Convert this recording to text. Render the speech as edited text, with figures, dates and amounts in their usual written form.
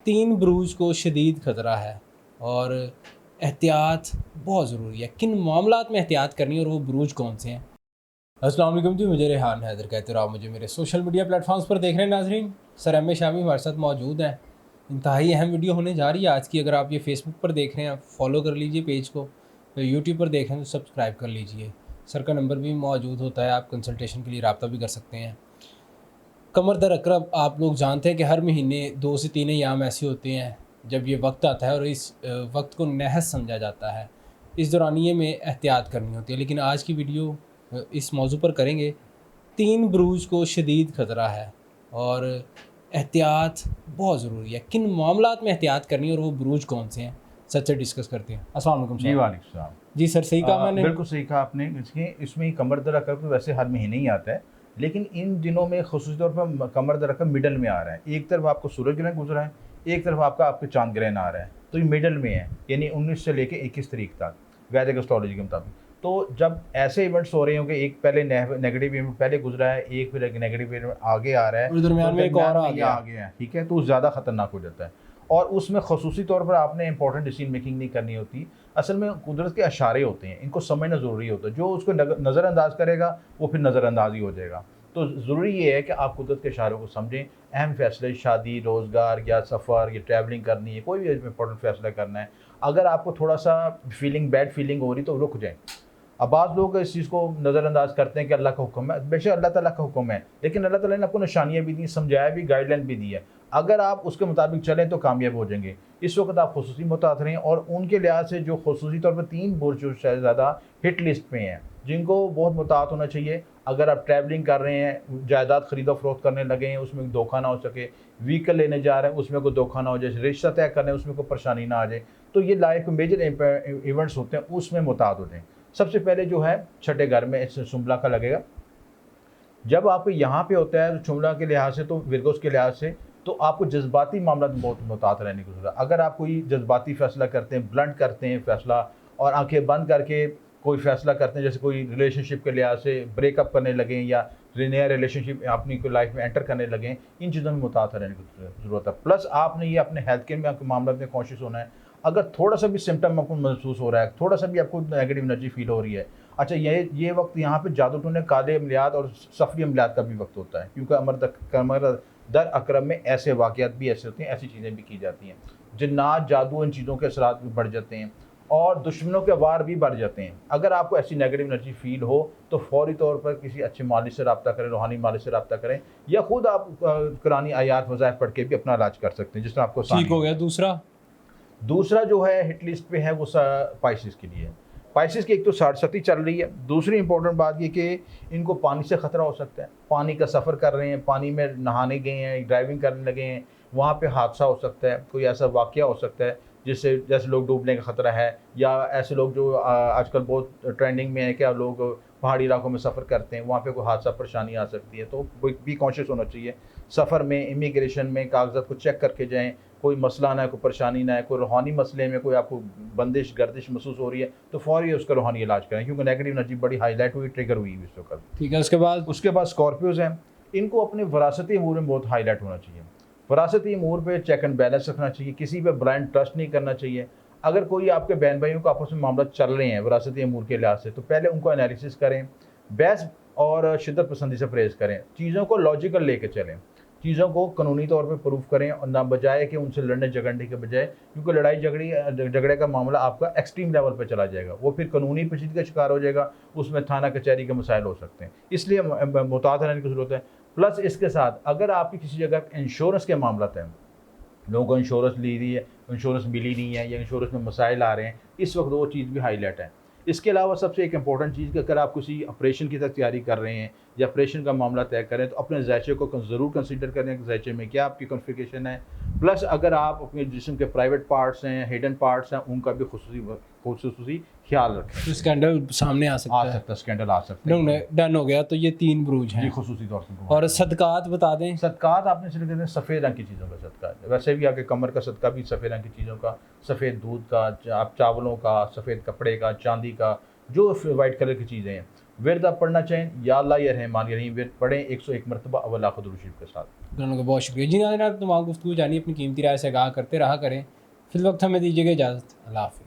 तीन बुरूज को शदीद ख़तरा है और एहतियात बहुत ज़रूरी है। किन मामलात में एहतियात करनी है और वो बुरूज कौन से हैं? अस्सलाम वालेकुम जी, मुझे रेहान हैदर कहते हो। आप मुझे मेरे सोशल मीडिया प्लेटफॉर्म्स पर देख रहे हैं नाजरीन। सर एम ए शामी हमारे साथ मौजूद हैं। इंतहाई अहम वीडियो होने जा रही है आज की। अगर आप ये फेसबुक पर देख रहे हैं आप फॉलो कर लीजिए पेज को, तो यूट्यूब पर देख रहे हैं तो सब्सक्राइब कर लीजिए। सर का नंबर भी मौजूद होता है, आप कंसल्टेशन के लिए रब्ता भी कर सकते हैं। कमर दर अकरब आप लोग जानते हैं कि हर महीने 2 से 3 अयाम ऐसे होते हैं जब ये वक्त आता है और इस वक्त को नहस समझा जाता है। इस दौरानिए में एहतियात करनी होती है। लेकिन आज की वीडियो इस मौजू पर करेंगे, तीन बुरूज को शदीद ख़तरा है और एहतियात बहुत ज़रूरी है। किन मामलात में एहतियात करनी है और वो बुरूज कौन से हैं, सच से डिस्कस करते हैं। अस्सलाम वालेकुम जी। वालेकुम सलाम। जी सर, सही कहा मैंने? बिल्कुल सही कहा आपने। इसमें कमर दर अकब तो वैसे हर महीने ही आता है, लेकिन इन दिनों में ख़ुसूसी तौर पर कमर दर अकब मिडल में आ रहा है। एक तरफ आपको सूरज ग्रहण गुजरा है, एक तरफ आपके चांद ग्रहण आ रहा है, तो ये मिडल में है, यानी 19 से लेकर 21 तारीख तक वैदिक एस्ट्रोलॉजी के मुताबिक। तो जब ऐसे इवेंट्स हो रहे होंगे, एक पहले नेगेटिव इवेंट पहले गुजरा है, एक फिर नेगेटिव इवेंट आगे आ रहा है, और दरमियान में एक और आ गया है, ठीक है, तो ज़्यादा ख़तरनाक हो जाता है। और उसमें ख़ुसूसी तौर पर आपने इंपॉर्टेंट डिसीजन मेकिंग नहीं करनी होती। असल में कुदरत के इशारे होते हैं, इनको समझना ज़रूरी होता है। जो उसको नज़रअंदाज करेगा वो फिर नज़रअंदाज ही हो जाएगा। तो ज़रूरी ये है कि आप कुदरत के इशारों को समझें। अहम फैसले, शादी, रोज़गार या सफ़र या ट्रैवलिंग करनी है, कोई भी इंपॉर्टेंट फैसला करना है, अगर आपको थोड़ा सा बैड फीलिंग हो रही तो रुक जाएँ। अब बाज़ लोग इस चीज़ को नज़रअंदाज करते हैं कि अल्लाह का हुक्म है। बेशक अल्लाह ताला का हुक्म है, लेकिन अल्लाह ताला ने आपको निशानियाँ भी दी, समझाया भी, गाइडलाइन भी दी है। अगर आप उसके मुताबिक चलें तो कामयाब हो जाएंगे। इस वक्त आप खुसूसी मुतासर हैं और उनके लिहाज से जो खुसूसी तौर पर 3 बुर्ज जो शायद ज़्यादा हिट लिस्ट में हैं, जिनको बहुत मुतात होना चाहिए। अगर आप ट्रैवलिंग कर रहे हैं, जायदाद खरीदो फरोख्त करने लगे हैं, उसमें धोखा ना हो सके, व्हीकल लेने जा रहे हैं उसमें कोई धोखा ना हो जाए, रिश्ता तय करने उसमें कोई परेशानी ना आ जाए, तो ये लाइफ में मेजर इवेंट्स होते हैं, उसमें मुतात हो जाएँ। सबसे पहले जो है छठे घर में शुमला का लगेगा। जब आपको यहाँ पे होता है तो शुमला के लिहाज से, तो विरगोस के लिहाज से, तो आपको जज्बाती मामला में बहुत मुतात रहने की ज़रूरत है। अगर आप कोई जज्बाती फ़ैसला करते हैं, ब्लंट करते हैं फ़ैसला, और आंखें बंद करके कोई फ़ैसला करते हैं, जैसे कोई रिलेशनशिप के लिहाज से ब्रेकअप करने लगें या नया रिलेशनशिप अपनी लाइफ में एंटर करने लगें, इन चीज़ों में मुतात रहने की ज़रूरत है। प्लस आपने ये अपने हेल्थ के में मामला में कॉन्शियस होना है। अगर थोड़ा सा भी सिम्टम आपको महसूस हो रहा है, थोड़ा सा भी आपको नेगेटिव एनर्जी फील हो रही है, अच्छा, ये वक्त यहाँ पे जादू टूने काले अमलियात और सफरी अमलियात का भी वक्त होता है, क्योंकि कमर दर अकरम में ऐसे वाक़यात भी ऐसे होते हैं, ऐसी चीज़ें भी की जाती हैं। जिन्नात, जादू, इन चीज़ों के असरात भी बढ़ जाते हैं और दुश्मनों के वार भी बढ़ जाते हैं। अगर आपको ऐसी नेगेटिव एनर्जी फील हो तो फौरी तौर पर किसी अच्छे मालिक से रब्ता करें, रूहानी मालिक से रब्ता करें, या खुद आप कुरानी आयात वज़ाइफ पढ़ के भी अपना इलाज कर सकते हैं, जिसमें आपको ठीक हो गया। दूसरा जो है हिट लिस्ट पे है वो स्पाइसेस के लिए। स्पाइसेस की एक तो 60 चल रही है। दूसरी इंपॉर्टेंट बात ये कि इनको पानी से ख़तरा हो सकता है। पानी का सफ़र कर रहे हैं, पानी में नहाने गए हैं, ड्राइविंग करने लगे हैं, वहाँ पे हादसा हो सकता है, कोई ऐसा वाक़या हो सकता है जिससे जैसे लोग डूबने का ख़तरा है, या ऐसे लोग जो आजकल बहुत ट्रेंडिंग में है कि लोग पहाड़ी इलाकों में सफ़र करते हैं, वहाँ पे कोई हादसा परेशानी आ सकती है। तो भी कॉन्शियस होना चाहिए। सफ़र में, इमिग्रेशन में कागज़ात को चेक करके जाएँ, कोई मसला ना है, कोई परेशानी ना है, कोई रूहानी मसले में कोई आपको बंदिश गर्दिश महसूस हो रही है तो फ़ौरी उसका रूहानी इलाज करें, क्योंकि नेगेटिव एनर्जी बड़ी हाईलाइट हुई, ट्रिगर हुई इस वक्त। ठीक है। उसके बाद स्कॉर्पियोज़ हैं। इनको अपने वरासती अमूर में बहुत हाईलाइट होना चाहिए। वरासती अमूर पे चेक एंड बैलेंस रखना चाहिए, किसी पे ब्लाइंड ट्रस्ट नहीं करना चाहिए। अगर कोई आपके बहन भाइयों का आपस में मामला चल रहे हैं वरासती अमूर के लिहाज से, तो पहले उनको एनालिसिस करें, बहस और शिद्दत पसंदी से परहेज़ करें, चीज़ों को लॉजिकल लेके चलें, चीज़ों को कानूनी तौर पे प्रूफ करें, और ना बजाय कि उनसे लड़ने झगड़ने के बजाय, क्योंकि लड़ाई झगड़े का मामला आपका एक्सट्रीम लेवल पे चला जाएगा, वो फिर कानूनी पेचीदगी का शिकार हो जाएगा, उसमें थाना कचहरी के मसाइल हो सकते हैं। इसलिए मुताद रहने की ज़रूरत है। प्लस इसके साथ अगर आपकी किसी जगह इंश्योरेंस के मामला हैं, लोगों को इंश्योरेंस ली हुई है, इंश्योरेंस मिली नहीं है, या इंश्योरेंस में मसाइल आ रहे हैं, इस वक्त वो चीज़ भी हाईलाइट है। इसके अलावा सबसे एक इंपॉर्टेंट चीज़ कि अगर आप किसी ऑपरेशन की तैयारी कर रहे हैं या ऑपरेशन का मामला तय करें, तो अपने ज़ायचे को ज़रूर कंसीडर करें कि ज़ायचे में क्या आपकी कॉन्फ़िगरेशन है। प्लस अगर आप अपने जिस्म के प्राइवेट पार्ट्स हैं, हिडन पार्ट्स हैं, उनका भी खुसूसी ख्याल रखें। तो स्कैंडल सामने आ सकता है, स्कैंडल आ सकता है। डन हो गया। तो ये 3 बुरूज हैं खुसूसी तौर से। और सदकात बता दें। सदकात आपने सिर्फ कहते हैं सफ़ेद रंग की चीज़ों का सदका, वैसे भी आपके कमर का सदका भी सफ़ेद रंग की चीज़ों का, सफ़ेद दूध का, आप चावलों का, सफ़ेद कपड़े का, चांदी का, जो वाइट कलर की चीज़ें हैं विरद आप पढ़ना चाहें या अल्लाह या रहमान या रहीम विरद पढ़ें 101 मरतबा अव्वल आखिर दुरूद शरीफ के साथ। दोनों को बहुत शुक्रिया जी। नाज़रीन, आप तमाम गुफ्तगू जानिए, अपनी कीमती राय से आगाह करते रहा करें। फिल वक्त हमें दीजिएगा इजाज़त। अल्लाह हाफ़िज़।